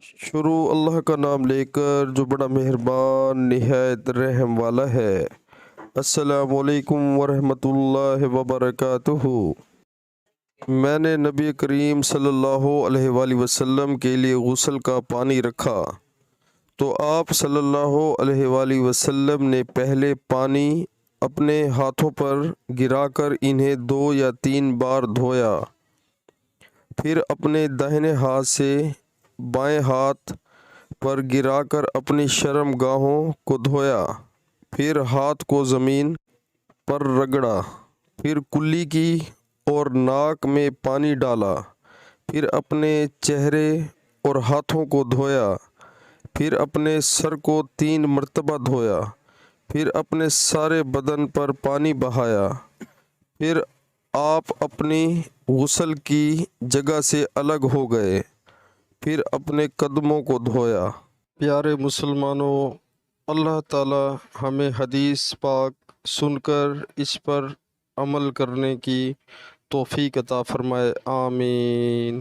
شروع اللہ کا نام لے کر جو بڑا مہربان نہایت رحم والا ہے۔ السلام علیکم ورحمۃ اللہ وبرکاتہ۔ میں نے نبی کریم صلی اللہ علیہ وآلہ وسلم کے لیے غسل کا پانی رکھا تو آپ صلی اللہ علیہ وآلہ وسلم نے پہلے پانی اپنے ہاتھوں پر گرا کر انہیں 2 یا 3 بار دھویا، پھر اپنے داہنے ہاتھ سے بائیں ہاتھ پر گرا کر اپنی شرم گاہوں کو دھویا، پھر ہاتھ کو زمین پر رگڑا، پھر کلی کی اور ناک میں پانی ڈالا، پھر اپنے چہرے اور ہاتھوں کو دھویا، پھر اپنے سر کو 3 مرتبہ دھویا، پھر اپنے سارے بدن پر پانی بہایا، پھر آپ اپنی غسل کی جگہ سے الگ ہو گئے، پھر اپنے قدموں کو دھویا۔ پیارے مسلمانوں، اللہ تعالی ہمیں حدیث پاک سن کر اس پر عمل کرنے کی توفیق عطا فرمائے، آمین۔